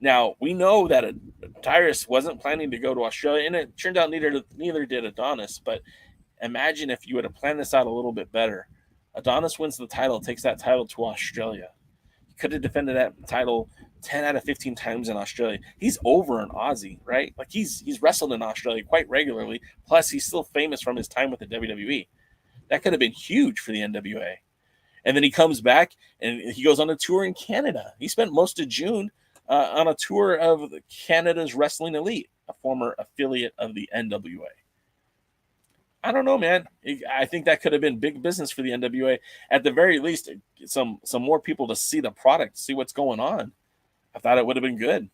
Now, we know that Tyrus wasn't planning to go to Australia, and it turned out neither did Adonis. But imagine if you would have planned this out a little bit better. Adonis wins the title, takes that title to Australia. He could have defended that title 10 out of 15 times in Australia. He's over in Aussie, right? Like he's wrestled in Australia quite regularly. Plus, he's still famous from his time with the WWE. That could have been huge for the NWA. And then he comes back and he goes on a tour in Canada. He spent most of June on a tour of Canada's Wrestling Elite, a former affiliate of the NWA. I don't know, man. I think that could have been big business for the NWA. At the very least, some more people to see the product, see what's going on. I thought it would have been good.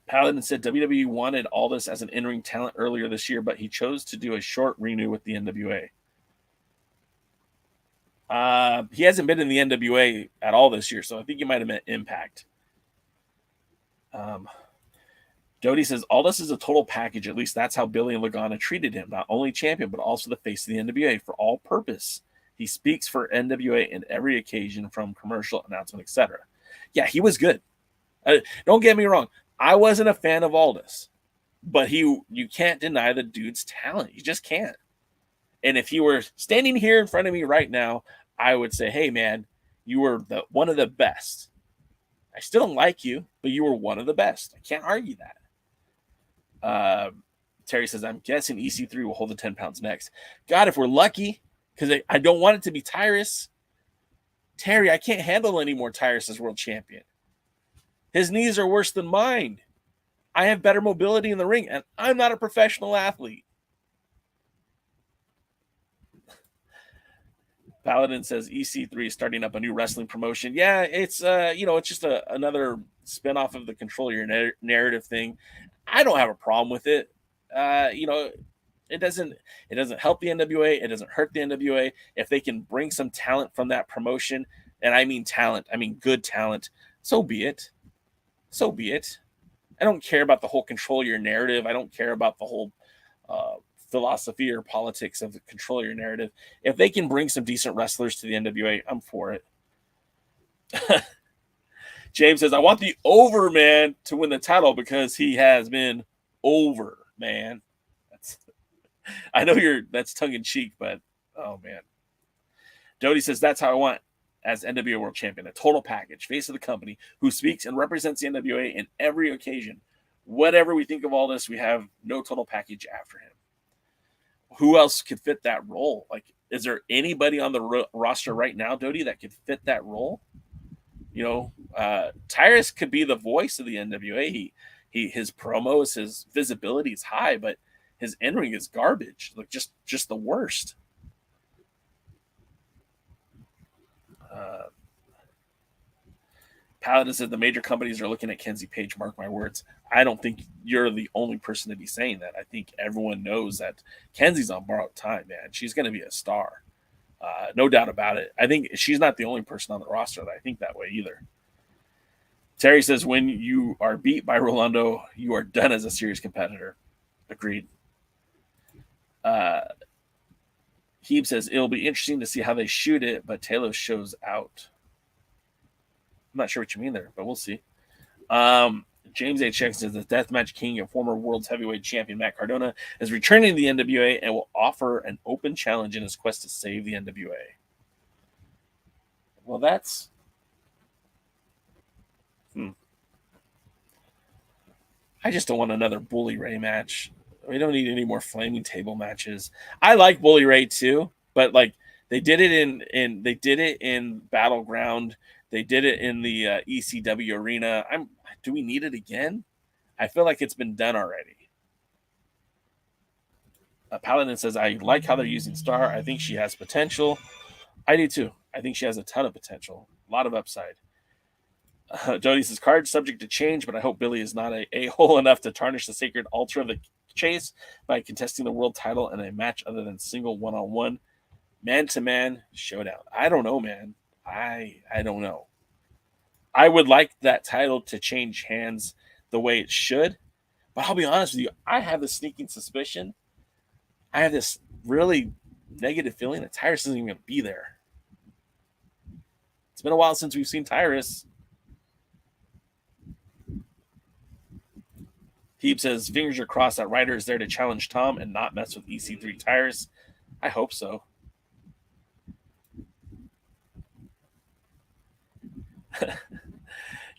Paladin said WWE wanted Aldis as an in-ring talent earlier this year, but he chose to do a short renew with the NWA. He hasn't been in the NWA at all this year, so I think he might have meant Impact. Jody says, Aldis is a total package. At least that's how Billy and Lagana treated him. Not only champion, but also the face of the NWA for all purpose. He speaks for NWA in every occasion, from commercial announcement, etc. Yeah, he was good. Don't get me wrong. I wasn't a fan of Aldis, but you can't deny the dude's talent. You just can't. And if he were standing here in front of me right now, I would say, hey, man, you were one of the best. I still don't like you, but you were one of the best. I can't argue that. Terry says, I'm guessing EC3 will hold the 10 pounds next. God, if we're lucky, because I don't want it to be Tyrus. Terry, I can't handle any more Tyrus as world champion. His knees are worse than mine. I have better mobility in the ring, and I'm not a professional athlete. Paladin says EC3 is starting up a new wrestling promotion. Yeah, it's it's just another spinoff of the control your narrative thing. I don't have a problem with it. It doesn't help the NWA. It doesn't hurt the NWA if they can bring some talent from that promotion. And I mean talent. I mean good talent. So be it. So be it. I don't care about the whole control your narrative. I don't care about the whole philosophy or politics of the control your narrative. If they can bring some decent wrestlers to the NWA, I'm for it. James says, I want the Overman to win the title because he has been over, man. I know that's tongue in cheek, but oh man. Doty says, that's how I want as NWA World Champion, a total package, face of the company, who speaks and represents the NWA in every occasion. Whatever we think of all this, we have no total package after him. Who else could fit that role? Like, is there anybody on the roster right now, Doty, that could fit that role? Tyrus could be the voice of the NWA. His promos, his visibility is high, but his in-ring is garbage. Like just the worst. Paladin said the major companies are looking at Kenzie Page. Mark my words. I don't think you're the only person to be saying that. I think everyone knows that Kenzie's on borrowed time, man. She's going to be a star. No doubt about it. I think she's not the only person on the roster that I think that way either. Terry says, when you are beat by Rolando, you are done as a serious competitor. Agreed. Heeb says, it'll be interesting to see how they shoot it, but Taylor shows out. I'm not sure what you mean there, but we'll see. James H. Jackson says the Deathmatch King and former World's Heavyweight Champion Matt Cardona is returning to the NWA and will offer an open challenge in his quest to save the NWA. Well, that's... I just don't want another Bully Ray match. We don't need any more flaming table matches. I like Bully Ray too, but like they did it in Battleground. They did it in the ECW arena. Do we need it again? I feel like it's been done already. Paladin says, I like how they're using Star. I think she has potential. I do too. I think she has a ton of potential. A lot of upside. Jody says, card subject to change, but I hope Billy is not a a-hole enough to tarnish the sacred altar of the chase by contesting the world title in a match other than single one-on-one, man-to-man showdown. I don't know, man. I don't know. I would like that title to change hands the way it should, but I'll be honest with you, I have this sneaking suspicion. I have this really negative feeling that Tyrus isn't even going to be there. It's been a while since we've seen Tyrus. Heeb says, fingers are crossed that Ryder is there to challenge Tom and not mess with EC3 Tyrus. I hope so.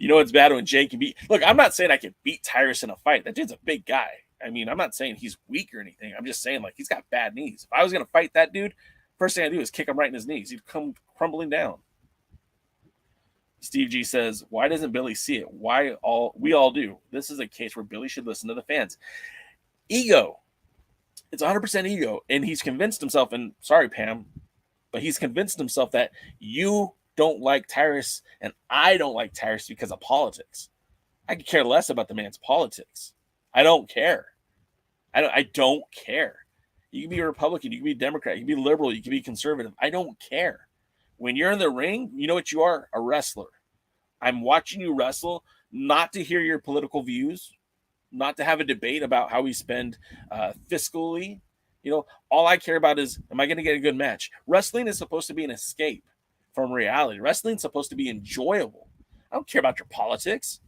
It's bad when Jay can beat. Look, I'm not saying I can beat Tyrus in a fight. That dude's a big guy. I mean, I'm not saying he's weak or anything. I'm just saying, like, he's got bad knees. If I was going to fight that dude, first thing I'd do is kick him right in his knees. He'd come crumbling down. Steve G says, why doesn't Billy see it? We all do. This is a case where Billy should listen to the fans. Ego. It's 100% ego. And he's convinced himself, and sorry, Pam, but he's convinced himself that you don't like Tyrus and I don't like Tyrus because of politics. I could care less about the man's politics. I don't care. I don't care. You can be a Republican, you can be a Democrat, you can be liberal, you can be conservative. I don't care. When you're in the ring, you know what you are? A wrestler. I'm watching you wrestle, not to hear your political views, not to have a debate about how we spend fiscally. All I care about is, am I going to get a good match? Wrestling is supposed to be an escape from reality. Wrestling is supposed to be enjoyable. I don't care about your politics.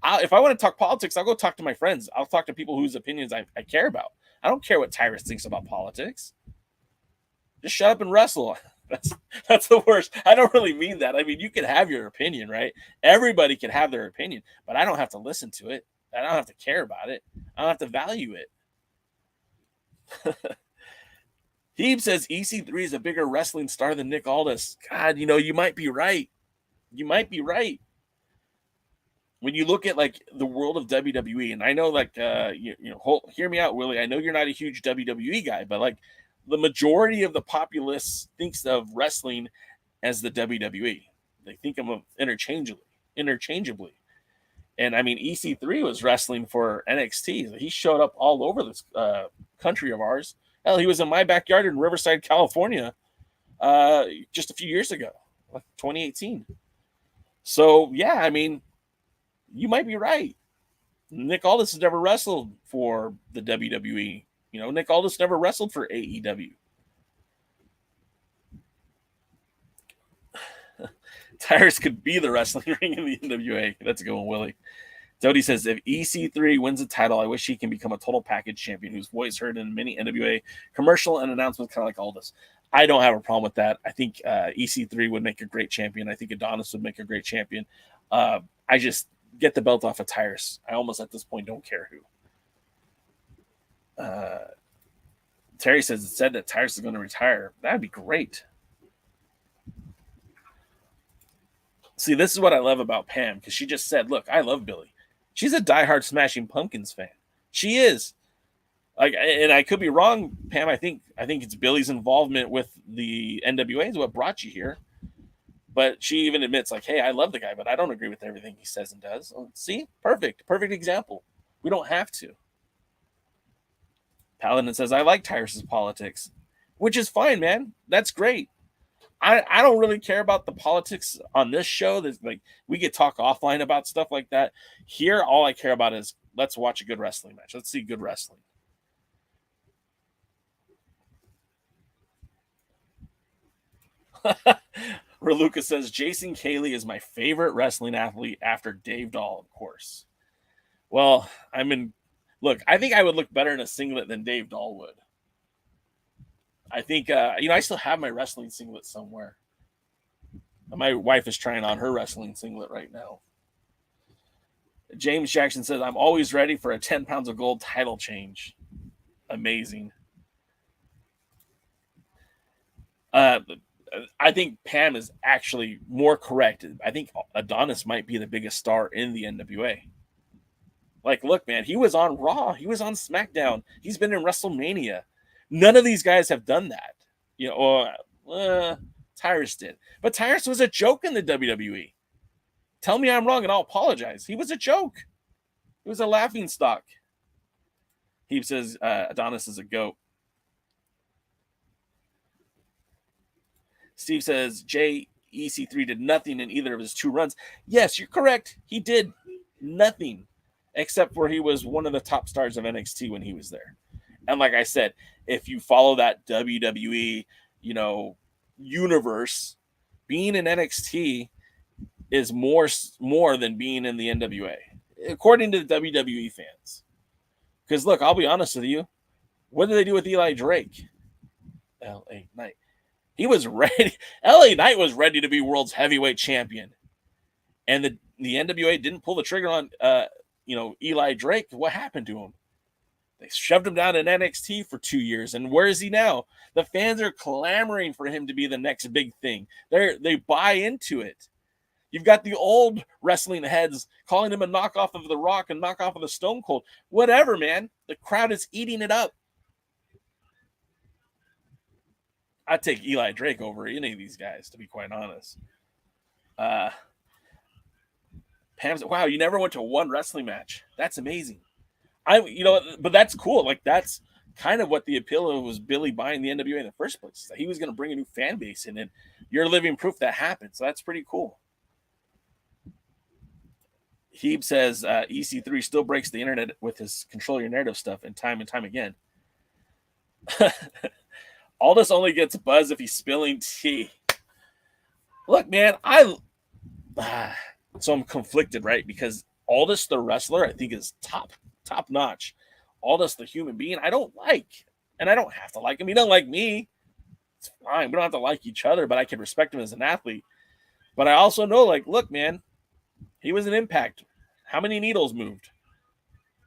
If I want to talk politics, I'll go talk to my friends. I'll talk to people whose opinions I care about. I don't care what Tyrus thinks about politics. Just shut up and wrestle. That's the worst. I don't really mean that. I mean, you can have your opinion, right? Everybody can have their opinion, but I don't have to listen to it. I don't have to care about it. I don't have to value it. Heeb says EC3 is a bigger wrestling star than Nick Aldis. God, you might be right. You might be right. when you look at like the world of WWE, and I know like hear me out, Willie. I know you're not a huge WWE guy, but like the majority of the populace thinks of wrestling as the WWE. They think of them interchangeably. And I mean, EC3 was wrestling for NXT. He showed up all over this country of ours. Hell, he was in my backyard in Riverside, California, just a few years ago, like 2018. So yeah, I mean, you might be right. Nick Aldis has never wrestled for the WWE. You know, Nick Aldis never wrestled for AEW. Tires could be the wrestling ring in the NWA. That's a good one, Willie. Dodie says, if EC3 wins the title, I wish he can become a total package champion whose voice heard in many NWA commercial and announcements, kind of like Aldis. I don't have a problem with that. I think EC3 would make a great champion. I think Adonis would make a great champion. I just get the belt off of Tyrus. I almost at this point don't care who. Terry says it said that Tyrus is going to retire. That'd be great. See, this is what I love about Pam, because she just said, look, I love Billy. She's a diehard Smashing Pumpkins fan. She is. Like, and I could be wrong, Pam. I think it's Billy's involvement with the NWA is what brought you here. But she even admits, like, hey, I love the guy, but I don't agree with everything he says and does. See? Perfect example. We don't have to. Paladin says, I like Tyrus's politics, which is fine, man. That's great. I don't really care about the politics on this show. There's like we could talk offline about stuff like that. Here, all I care about is let's watch a good wrestling match. Let's see good wrestling. Raluca says Jason Cayley is my favorite wrestling athlete after Dave Dahl, of course. Well, I think I would look better in a singlet than Dave Dahl would. I think, I still have my wrestling singlet somewhere. My wife is trying on her wrestling singlet right now. James Jackson says, I'm always ready for a 10 pounds of gold title change. Amazing. I think Pam is actually more correct. I think Adonis might be the biggest star in the NWA. Like, look, man, he was on Raw. He was on SmackDown. He's been in WrestleMania. None of these guys have done that. Tyrus did. But Tyrus was a joke in the WWE. Tell me I'm wrong and I'll apologize. He was a joke. He was a laughing stock. He says Adonis is a goat. Steve says EC3 did nothing in either of his two runs. Yes, you're correct. He did nothing except for he was one of the top stars of NXT when he was there. And like I said, if you follow that WWE, universe, being in NXT is more than being in the NWA, according to the WWE fans. Because look, I'll be honest with you. What did they do with Eli Drake? LA Knight. He was ready. LA Knight was ready to be world's heavyweight champion. And the NWA didn't pull the trigger on Eli Drake. What happened to him? They shoved him down in NXT for 2 years. And where is he now? The fans are clamoring for him to be the next big thing. They buy into it. You've got the old wrestling heads calling him a knockoff of The Rock and knockoff of the Stone Cold. Whatever, man. The crowd is eating it up. I'd take Eli Drake over any of these guys, to be quite honest. Pam's, wow, you never went to one wrestling match. That's amazing. But that's cool. Like, that's kind of what the appeal of was Billy buying the NWA in the first place. That he was going to bring a new fan base in, and you're living proof that happened. So that's pretty cool. Heeb says EC3 still breaks the internet with his control your narrative stuff and time again. Aldis only gets buzz if he's spilling tea. Look, man, so I'm conflicted, right? Because Aldis, the wrestler, I think is top notch. Aldis, the human being, I don't like. And I don't have to like him. He doesn't like me. It's fine. We don't have to like each other, but I can respect him as an athlete. But I also know, like, look, man, he was an impact. How many needles moved?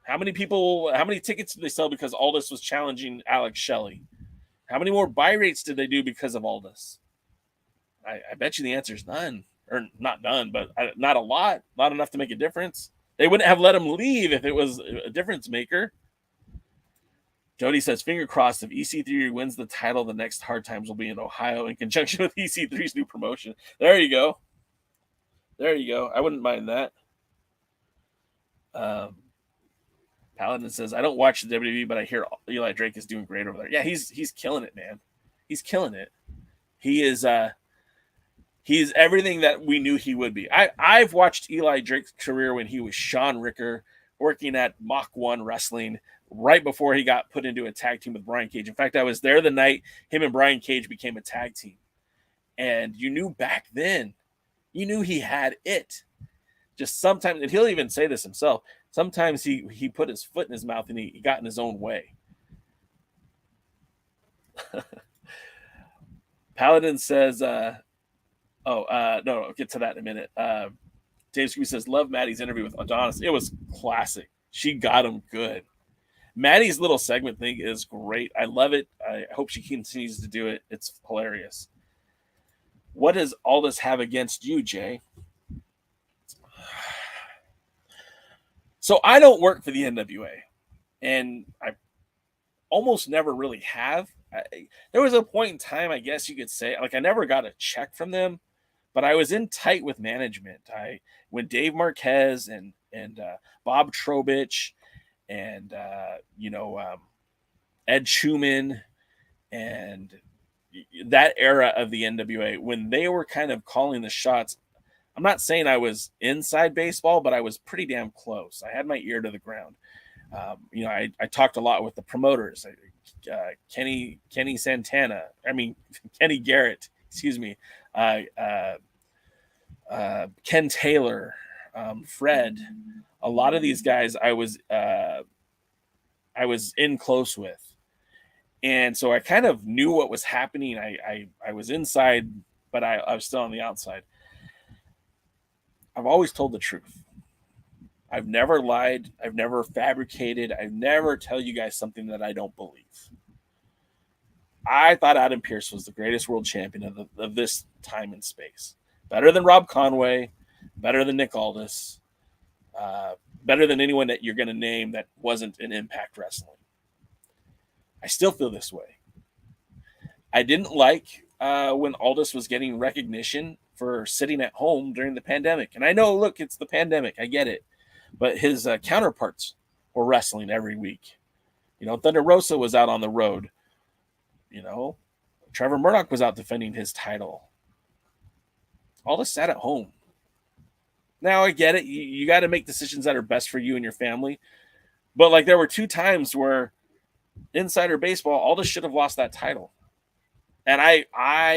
How many tickets did they sell because Aldis was challenging Alex Shelley? How many more buy rates did they do because of Aldis? I bet you the answer is none. or not none, but not a lot, not enough to make a difference. They wouldn't have let him leave if it was a difference maker. Jody says, finger crossed, if EC3 wins the title, the next Hard Times will be in Ohio in conjunction with EC3's new promotion. There you go. There you go. I wouldn't mind that. Paladin says, I don't watch the WWE, but I hear Eli Drake is doing great over there. Yeah, he's killing it, man. He's killing it. He's everything that we knew he would be. I've watched Eli Drake's career when he was Sean Ricker working at Mach 1 Wrestling right before he got put into a tag team with Brian Cage. In fact, I was there the night him and Brian Cage became a tag team. And you knew back then, you knew he had it. Just sometimes, and he'll even say this himself, sometimes he put his foot in his mouth and he got in his own way. Paladin says, no, I'll get to that in a minute. Dave Scooby says, love Maddie's interview with Adonis. It was classic. She got him good. Maddie's little segment thing is great. I love it. I hope she continues to do it. It's hilarious. What does all this have against you, Jay? So I don't work for the NWA, and I almost never really have. There was a point in time, I guess you could say, like I never got a check from them, but I was in tight with management. When Dave Marquez and Bob Trobich and Ed Schumann and that era of the NWA, when they were kind of calling the shots, I'm not saying I was inside baseball, but I was pretty damn close. I had my ear to the ground. I talked a lot with the promoters, Kenny Garrett, excuse me, Ken Taylor, Fred. A lot of these guys I was in close with. And so I kind of knew what was happening. I was inside, but I was still on the outside. I've always told the truth. I've never lied. I've never fabricated. I never tell you guys something that I don't believe. I thought Adam Pearce was the greatest world champion of this time and space. Better than Rob Conway, better than Nick Aldis, better than anyone that you're going to name that wasn't in Impact Wrestling. I still feel this way. I didn't like when Aldis was getting recognition for sitting at home during the pandemic. And I know, look, it's the pandemic. I get it. But his counterparts were wrestling every week. Thunder Rosa was out on the road. Trevor Murdoch was out defending his title. Aldis sat at home. Now, I get it. You got to make decisions that are best for you and your family. But, there were 2 times where Insider Baseball, Aldis should have lost that title. And I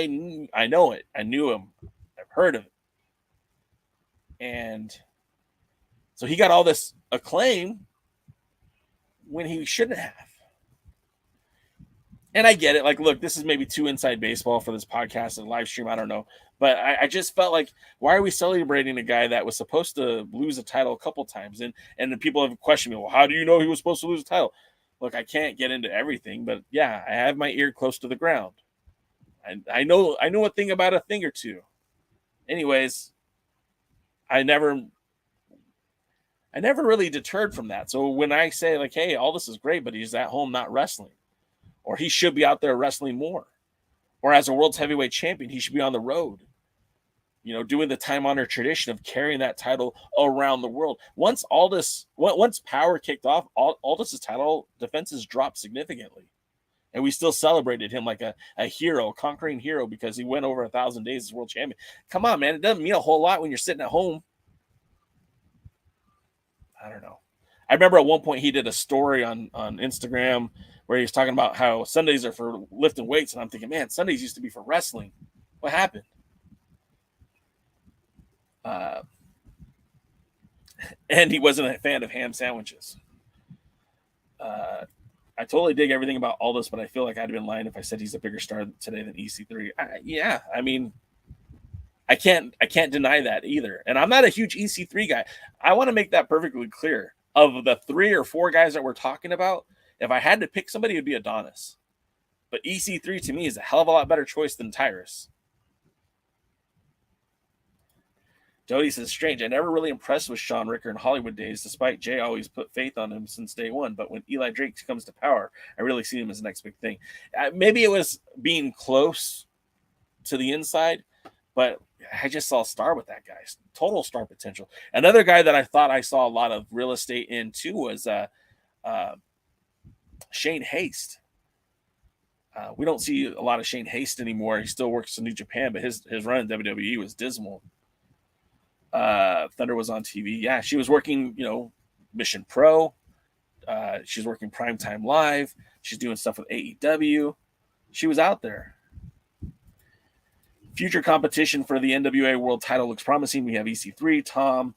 know it. I knew him. I've heard of it. And so he got all this acclaim when he shouldn't have. And I get it. Look, this is maybe too inside baseball for this podcast and live stream. I don't know. But I just felt like, why are we celebrating a guy that was supposed to lose a title a couple times? And the people have questioned me, well, how do you know he was supposed to lose a title? Look, I can't get into everything, but yeah, I have my ear close to the ground. I know a thing about a thing or two. Anyways, I never really deterred from that. So when I say hey, all this is great, but he's at home not wrestling, or he should be out there wrestling more, or as a world's heavyweight champion, he should be on the road, doing the time-honored tradition of carrying that title around the world. Once Power kicked off, Aldis' title defenses dropped significantly. And we still celebrated him like a hero, conquering hero, because he went over 1,000 days as world champion. Come on, man. It doesn't mean a whole lot when you're sitting at home. I don't know. I remember at one point he did a story on Instagram where he was talking about how Sundays are for lifting weights. And I'm thinking, man, Sundays used to be for wrestling. What happened? And he wasn't a fan of ham sandwiches. I totally dig everything about all this, but I feel like I'd have been lying if I said he's a bigger star today than EC3. I can't deny that either. And I'm not a huge EC3 guy. I want to make that perfectly clear. Of the 3 or 4 guys that we're talking about, if I had to pick somebody, it would be Adonis. But EC3 to me is a hell of a lot better choice than Tyrus. Jody says, strange. I never really impressed with Sean Ricker in Hollywood days, despite Jay always put faith on him since day one. But when Eli Drake comes to power, I really see him as the next big thing. Maybe it was being close to the inside, but I just saw a star with that guy. Total star potential. Another guy that I thought I saw a lot of real estate in too was Shane Haste. We don't see a lot of Shane Haste anymore. He still works in New Japan, but his run in WWE was dismal. Thunder was on TV. Yeah, she was working, Mission Pro. She's working Primetime Live. She's doing stuff with AEW. She was out there. Future competition for the NWA World title looks promising. We have EC3, Tom,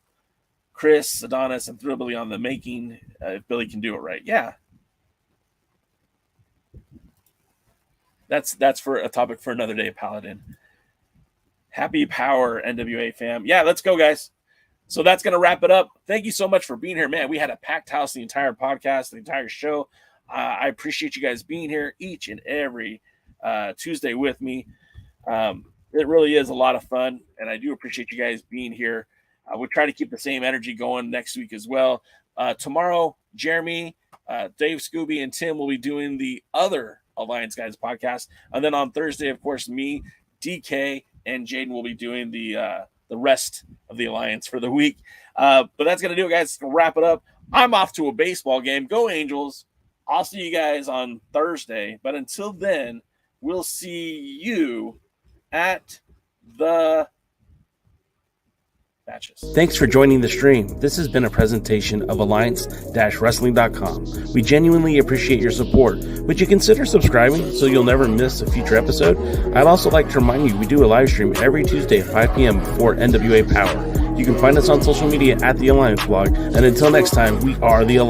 Chris, Adonis, and Thrillbilly on the making. If Billy can do it right. Yeah. That's for a topic for another day, Paladin. Happy Power, NWA fam. Yeah, let's go, guys. So that's going to wrap it up. Thank you so much for being here, man. We had a packed house the entire podcast, the entire show. I appreciate you guys being here each and every Tuesday with me. It really is a lot of fun, and I do appreciate you guys being here. We'll try to keep the same energy going next week as well. Tomorrow, Jeremy, Dave, Scooby, and Tim will be doing the other Alliance Guys podcast. And then on Thursday, of course, me, DK, and Jaden will be doing the rest of the Alliance for the week. But that's going to do it, guys. We'll wrap it up. I'm off to a baseball game. Go Angels. I'll see you guys on Thursday. But until then, we'll see you at the matches. Thanks for joining the stream. This has been a presentation of Alliance-Wrestling.com. We genuinely appreciate your support. Would you consider subscribing so you'll never miss a future episode? I'd also like to remind you we do a live stream every Tuesday at 5 p.m. before NWA Power. You can find us on social media at The Alliance Blog. And until next time, we are The Alliance.